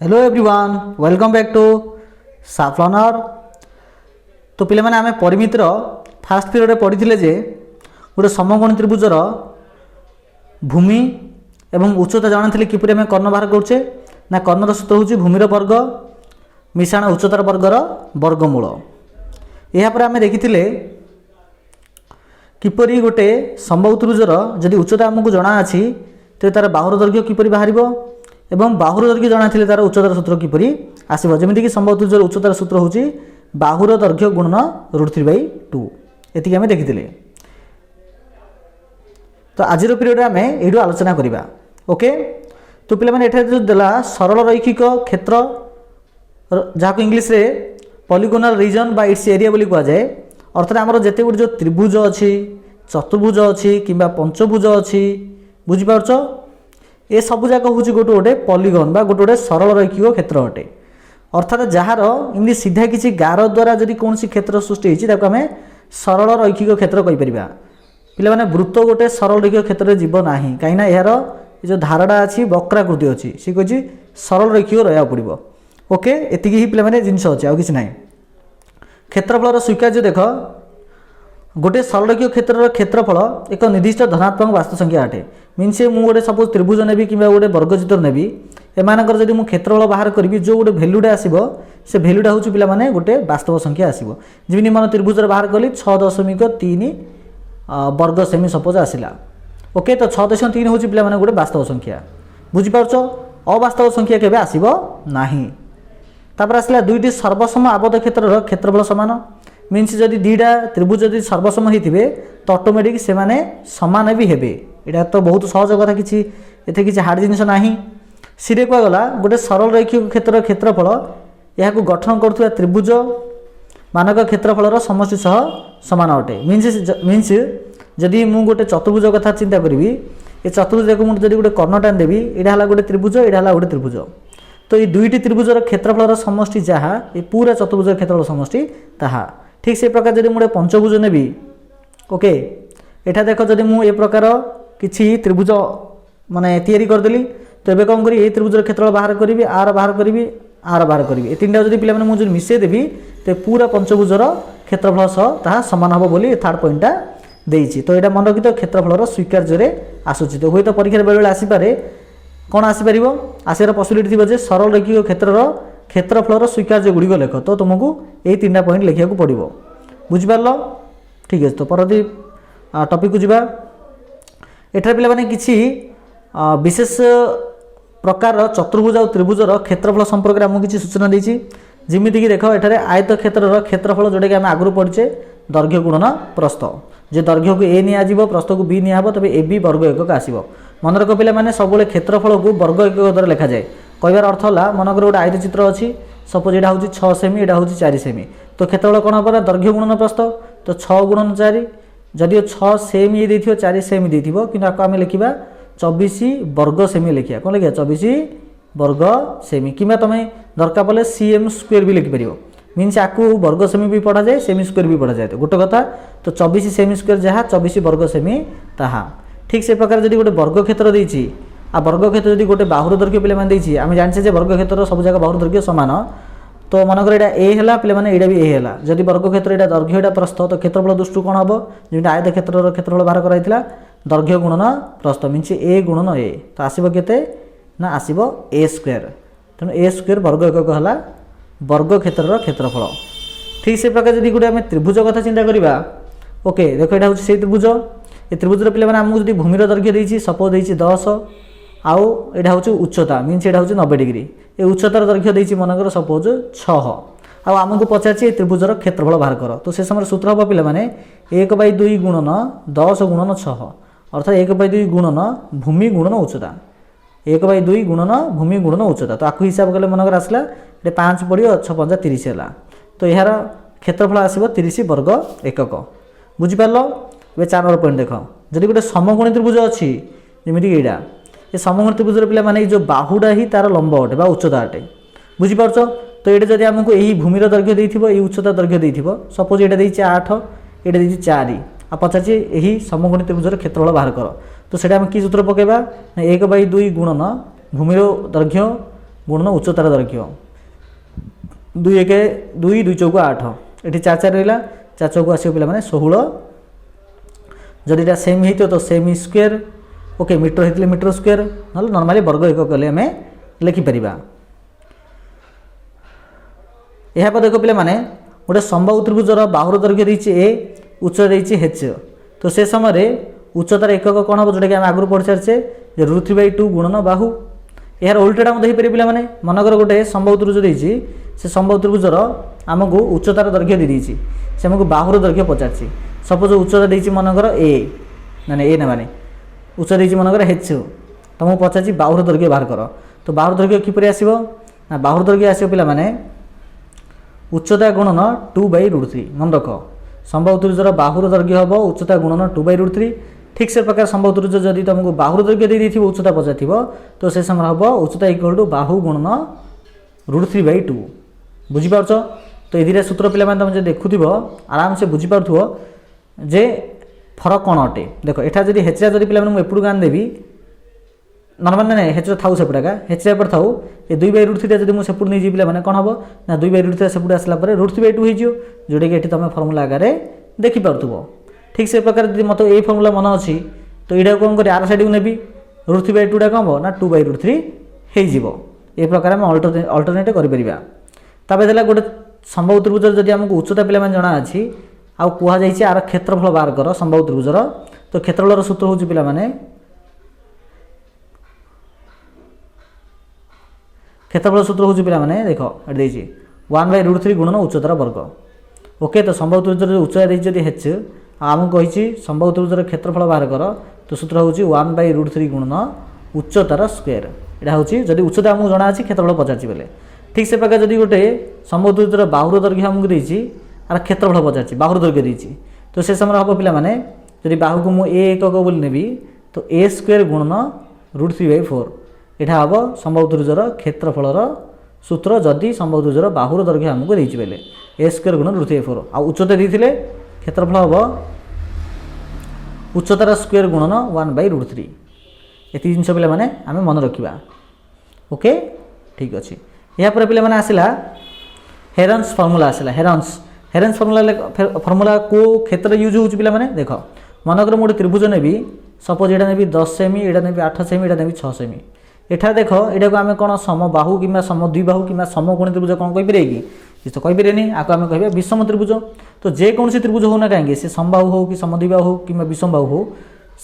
Hello everyone welcome back to साफ learner. तो पिले माने आमे परिमितिर फास्ट पीरियड पढ़ी जे गोटे समकोणी त्रिभुजर भूमि एवं उच्चता जानी किपरि आमे कर्ण बाहर करुचे ना कर्णर सूत्र हूँ भूमिर वर्ग मिशाण उच्चतार वर्गर वर्गमूल। यापर आमे देखिथिले किपरि गोटे समबाहु त्रिभुजर जदि उच्चता आमको जना अछि तो तार बाहुर दैर्घ्य किपरि बाहरिबो एवं बाहुर दैर्घ्य जाना थिले तार उच्चतार सूत्र किपरि आसीबो। जेमिति कि समबाहु त्रिभुजर उच्चतार सूत्र होची बाहुर दैर्घ्य गुणन √3/2 एतिके आमे देखिथिले। तो आज पीरियड आमे एडु आलोचना करिबा। ओके, तो पिले माने एठा जो देला सरल रैखिक क्षेत्र जहाँ इंग्लिश रे पॉलीगोनल रीजन बा इट्स एरिया बोली कह जाए। अर्थात आमर जेते गुड जो त्रिभुज अच्छी चतुर्भुज अच्छी किंबा पंचभुज अच्छी बुझिपारछ ए सबू जाक हूँ गोटे गोटे पॉलीगन बा गोटे गोटे सरल रैखिक क्षेत्र अटे। अर्थात जार इमती सीधा किसी गार द्वारा जदि कौन क्षेत्र सृष्टि होती आम सरल रैखिक क्षेत्र कहीपर। पे वृत्त गोटे सरल रैखिक क्षेत्र में जीव ना कहीं यार जो धारटा अच्छी वक्राकृति अच्छी सी कही सरल रैखिक रहा पड़ो। ओके, एति ही पे जिनस अच्छे आउ कि ना। क्षेत्रफल स्वीकार्य देख गोटे सरल रैखिक क्षेत्र क्षेत्रफल एक निर्दिष्ट धनात्मक वास्तव संख्या अटे। मीनस मु गोटे सपोज त्रिभुज नेबी कि गोटे वर्गचित्र नेबी एमानकर जदि मु क्षेत्रफल बाहर करी जो गोटे भैल्यूटा आसीबो से भैल्यूटा हूँ पिला माने गोटे वास्तव संख्या आसीबो। जिमिनि मन त्रिभुज बाहर कली 6.3 वर्ग सेमी सपोज आसिला। ओके, तो 6.3 हूँ पिला माने गोटे वास्तव संख्या बुझिपारछ। अवास्तव संख्या केबे आसीबो नाही। तापर आसला दुईटी सर्वसम आबद्ध क्षेत्रर क्षेत्रफल समान। मीन्स जदि दुईटा त्रिभुज जदि सर्वसम होते तो ऑटोमेटिक से माने समान भी हेबे। एटा तो बहुत सहज कथा, किसी एथे किसी हार्ड जिनिस नाही। सिरे कह गला गोटे सरल रैखिक क्षेत्र क्षेत्रफल यह गठन करुवा त्रिभुज मानक क्षेत्रफलर समष्टि सह समान अटे। मीन्स जदि मु गोटे चतुर्भुज कथा चिंता करी ये चतुर्भुज को जदि गोटे कर्ण टान देवी यहाँ गोटे त्रिभुज यहाँ गोटे त्रिभुज तो ये दुईटी त्रिभुजर क्षेत्रफलर समष्टि जहाँ ये पूरा चतुर्भुज क्षेत्रफल समष्टि ताहा। ठीक से प्रकार जदि मुझे पंचभुज नेबी ओके एठा देख जदि मुझे प्रकार किसी त्रिभुज माने तैयारी करदेली तो ये कौन करी त्रिभुजर क्षेत्रफल बाहर करी आर बाहर करी आर बाहर करी ए तीन जब पे मुझे मिसई देवी तो पूरा पंचभुजर क्षेत्रफल सह ताहा समान हम बोली थर्ड पॉइंटा देइछि। तो यहाँ मन रखी क्षेत्रफलर स्वीकार्य आसूची। तो हुए तो परीक्षा बेले आसीपे कौन आसीपर आसार पसिबिलिटी थी सरल रैखिक क्षेत्रर क्षेत्रफलर स्वीकार्य गुड़िक लेख। तो तुमको यही 3टा पॉइंट लिखा पड़ो बुझिपार। ठीक है, तो परवर्ती टॉपिक को जीवा। एठार पिला माने किछि विशेष प्रकार चतुर्भुज और त्रिभुजर क्षेत्रफल संपर्क में आमको किसी सूचना देछि। जिमिति देख एठारे आयत क्षेत्रर क्षेत्रफल जोटा कि आम आगु पढ़चे दैर्घ्य गुणन प्रस्थ जे दैर्घ्य को ए नियाजिबो प्रस्थ को बी नियाब तबे ए बी वर्ग एकक आसीबो। मन रख पे मैंने सब क्षेत्रफल को वर्ग एकक द्वारा लिखा जाए। कहबार अर्थ है मनकर गोटे आयत चित्र अच्छी सपोज यहाँ हूँ 6 सेमी यहाँ हूँ 4 सेमी तो क्षेत्रफल कौन हम दैर्घ्य गुणन प्रस्थ तो 6 गुणन 4 जदि 6 सेमी ये 4 सेमी देथिबो कि आम लिखा 24 वर्ग सेमी लिखा कौन लिखा 24 वर्ग सेमी कि तुम दरकार पड़े cm स्क्वायर भी लिखिपर। मीन्स आपको वर्ग सेमी भी पढ़ा जाए सेमी स्क्वायर भी पढ़ा जाए। तो गोटे कथा तो 24 सेमी स्क्वायर जहाँ 24 वर्ग सेमी ताहा। ठीक से प्रकार जदि गोटे वर्ग क्षेत्र देछि आ वर्ग क्षेत्र जदि गोटे बाहुर दैर्घ्य पे मैंने आम जानचे वर्ग क्षेत्र सब जगह बाहुर दैर्घ्य समान। तो मनकर यहाँ ए है पे यहाँ भी ए है जदि वर्ग क्षेत्र यहाँ दैर्घ्य यहाँ प्रस्थ तो क्षेत्रफल दृष्टि कौन हम जमी आयत क्षेत्र क्षेत्रफल बाहर कराइला दैर्घ्य गुणन प्रस्थ मीन्स ए गुणन ए तो आसब के ना आसब ए स्क्वायर। तेणु ए स्क्वायर वर्ग एकक है वर्ग क्षेत्रर क्षेत्रफल। ठीक से प्रकार जदि गोटे आम त्रिभुज कथा चिंता करवा ओके देख यहाँ हूँ से त्रिभुज ये त्रिभुजर पे आमको जब भूमिर दैर्घ्य देती सपोज देती 10 आउ यहाँ हूँ उच्चता मीन्स यहाँ हूँ 90 डिग्री ये उच्चतार दैर्घ्य देती मनकर सपोज 6 आमको पचार त्रिभुजर क्षेत्रफल बाहर कर। तो से समय सूत्र हम पे 1/2 गुणन 10 गुणन 6 अर्थात 1/2 गुणन भूमि गुणन उच्चता 1/2 गुणन भूमि गुणन उच्चता। तो आपको हिसाब कले मनकर आसला 5 पड़ो 6 5 30 है। तो यार क्षेत्रफल आसब 30 वर्ग एकक बुझिपार। वे 4 नंबर पॉइंट देख जदि गोटे समकोणी त्रिभुज अच्छी जमीक यहाँ ये समकोणी त्रिभुजर पे मैंने जो बाहुटा ही तार लंब अटे उच्चता अटे बुझिपार। तो ये जब आमको यही भूमिर दैर्घ्य देथिबो ये उच्चता दैर्घ्य देथिबो सपोज यहाँ देती 8 ये देती 4 आ पचार यही समकोणी त्रिभुजर क्षेत्रफल बाहर कर। तो सेटा आम कि सूत्र पकेबा 1/2 गुणन भूमिर दैर्घ्य गुणन उच्चतार दैर्घ्य 2 1 2 2 चौक 8 ये 4 4 रहा 4 चौक आस पे 16 जदि ये सेम हो तो सेमी स्क्वायर ओके मीटर होते मीटर स्क्वायर ना नॉर्मली वर्ग एक कले आम लिखिपर यह देख पे गोटे समबाहु त्रिभुजर बाहुर दैर्घ्य देती ए उच्चता देती एच तो से समय उच्चतार एकक कौन हम जोटा कि आम आगुरी पढ़ी सारी √3/2 गुणन बाहु यार उल्टाटा मुझे देखिए पे मनकर गोटे समबाहु त्रिभुज देती से समबाहु त्रिभुजर आमको उच्चतार दैर्घ्य दी से आमको बाहुर दैर्घ्य पचार सपोज उच्चता देती मनकर ए ना ए ना माने उच्चता देती मनकर एच तुमको पचार बाहुर दैर्घ्य बाहर कर तो बाहुर दैर्घ्य किपर आसो ना बाहुर दैर्घ्य आसो पे उच्चता गुणन 2/√3 मन रख समबाहु त्रिभुजर बाहुर दैर्घ्य हम उच्चता गुणन 2/√3 ठीक से प्रकार समबाहु त्रिभुज जदि तुमको बाहुर दैर्घ्य दे उच्चता पचार तो से समय हम उच्चता इक्वल टू बाहु गुणन √3/2 बुझीपार तो ये सूत्र पे तुम जो देखुव आराम से बुझीपार जे फरक कौन अटे देख एटा जब हेचरा जब पे एपटू गान देवी नर्माल ना हेचरा था सेपटा हेचरा एपट था ये 2/√3 जब मुझे सेपट नहीं जी पे कौन हम ना 2/√3 सेपट आसला √3/2 हो जोटा कि तुम फर्मुला आगे देखिपुव ठीक से प्रकार जब मतलब ये फर्मुला मन अच्छी तो यहाँ कौन कर आर साइड को नेबी √3/2 टा कौन हम ना 2/√3 हो ये प्रकार आम अल्टरनेट कर गोटे समबाहु त्रिभुज जब आमको उच्चता पे जना अच्छी आउ कहुई आर क्षेत्रफल बाहर कर समबाहु त्रिभुजर तो क्षेत्रफल सूत्र हूँ पे क्षेत्रफल सूत्र हूँ पे देख ये 1/√3 गुणन उच्चतार वर्ग ओके तो समबाहु त्रिभुजर उच्चता देती एच आमको कही समबाहु त्रिभुजर क्षेत्रफल बाहर कर तो सूत्र हूँ 1/√3 गुणन उच्चतार स्क्वायर यहाँ हूँ जब उच्चता आमको जना अच्छी क्षेत्रफल पचार बेले ठीक से प्रकार जब गोटे समबाहु त्रिभुजर बाहुर दैर्घ्य आमको देती आर क्षेत्रफल पचार बाहुर दैर्घ्य देती तो से समय हम पे जब बाहु को मुझे ए एकक बोली नेबी तो ए स्क्वायर गुणन √3/4 यहाँ हम समबाहु त्रिभुजर क्षेत्रफलर सूत्र जदि समबाहु त्रिभुजर बाहुर दैर्घ्य आमको देती बेले ए स्क्वायर गुणन √3/4 आ उच्चता देते क्षेत्रफल हम उच्चतार स्क्वायर गुणन 1/√3 ये जिन पे आम मन रखा ओके ठीक अच्छे यापर पे आसला हेरन्स फर्मुला आसला हेरन्स फर्मुला को क्षेत्र यूज हो पे देख मनकर मुझे त्रिभुज नेबी सपोज यहाँ नेबी 10 सेमी यहाँ नेबी 8 सेमी यहाँ नेबी 6 सेमी एठा देख यहाँ को आम कौन समबाहु कि समद्विबाहु कि समकोणी त्रिभुज कौन कहीपर कि तो कहीपर आपको आम कह विषम त्रिभुज तो जेकोसी त्रिभुज होना कहीं से समबाहु हो कि समद्विबाहु हो कि विषमबाहु हो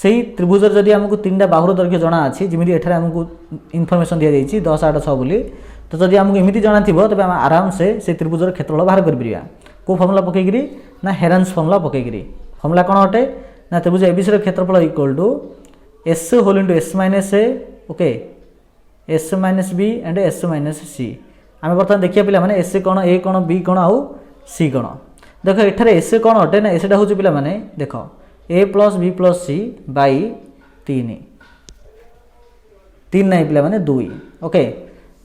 से त्रिभुज जदि आमको 3टा बाहुर दैर्घ्य जना अच्छी जमी एठार आमको इनफर्मेशन दी जाइए 10 8 6 बोली तो जब आमको एमती जाना तेज आम आराम से त्रिभुजर क्षेत्रफल बाहर कर कौ फर्मुला पकईकि ना हेरन्स फर्मुला पकईकि फर्मुला कौन अटे ना त्रिभुज एबीसी क्षेत्रफल equal to S whole into S minus A okay S minus B and S minus C आम बर्तमान देखिए पे एस कौन ए कौन बी कौन आउ सी कौन देख एठार एस कौन अटे ना एसटा हूँ पे देख A plus B plus C by 3 नहीं पे 2 ओके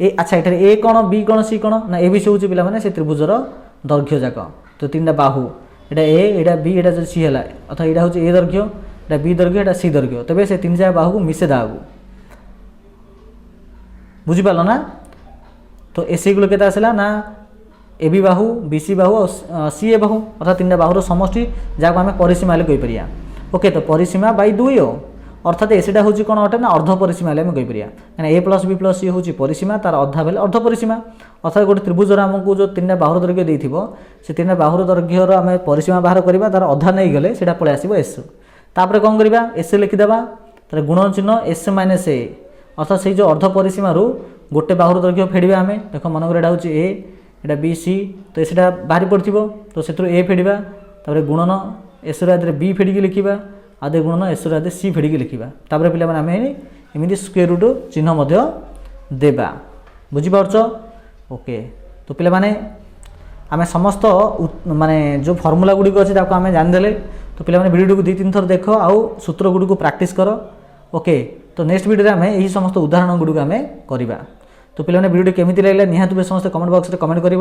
ए अच्छा एठार ए कौन बी कौन सी कौन ना ए बी सी हूँ पे से त्रिभुजर दैर्घ्य जाक तो 3टा बाहु यहाँ ए यहाँ बी यहाँ सी है अथवा यहाँ हूँ ए दैर्घ्य यहाँ बी दैर्घ्य यहाँ सी दैर्घ्य तेज से 3 जा बाहु को मिसे दागू बुझीपाल ना तो एसी गुलो के आसला ना A B Bahu B C बाहु और सी ए बाहु अर्थात 3टा बाहुर समष्टि जहाँ आम परिसीमा कहीपर ओके तो परिसीमा बाई 2 अर्थात एसीटा हूँ कौन अटे ना अर्ध परिसीमा आम कहीपर कहीं ए प्लस बी प्लस सी हूँ परिसीमा तार अधा बेले अर्ध परिसीमा अर्थात गोटे त्रिभुजर आमको जो 3टा बाहुर दैर्घ्य देथिबो से 3टा बाहुर दैर्घ्यर आम परिसीमा बाहर करवा तार अधा नहीं गले से पलि आसो एस तापर कौन करवा एस लिखिदेवा तार गुणन चिन्ह एस माइनस ए अर्थात से जो अर्ध परिसीमार गोटे बाहुर दैर्घ्य फेड़ा आम देख मनकर यहाँ हूँ ए यहाँ बी सी तो एसटा बाहरी पड़ो तो से ए फेड़ा तापर गुणन एस बी फेड़िकी लिखा आदि गुणन एस आदि सी फेड़िकी लिखा तापर पे आम एमती स्क्वायर रूट चिन्ह देवा बुझीपार ओके तो पे आम समस्त माने जो फर्मुला गुड़िक अच्छे आम जानीदे तो पे भिडियो को 2-3 थर देख आउ सूत्र गुड़ी को प्राक्ट कर ओके तो नेक्स्ट वीडियो आम यही समस्त उदाहरण गुड़ी आम करवा तो पे भिडियो केमी लगे निहत रूपे समस्त कमेंट बॉक्स में कमेंट कर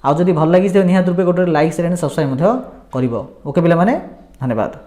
आउ जब भल लगी निहत रूपे गोटे लाइक शेयर एंड सब्सक्राइब कर ओके पे धन्यवाद।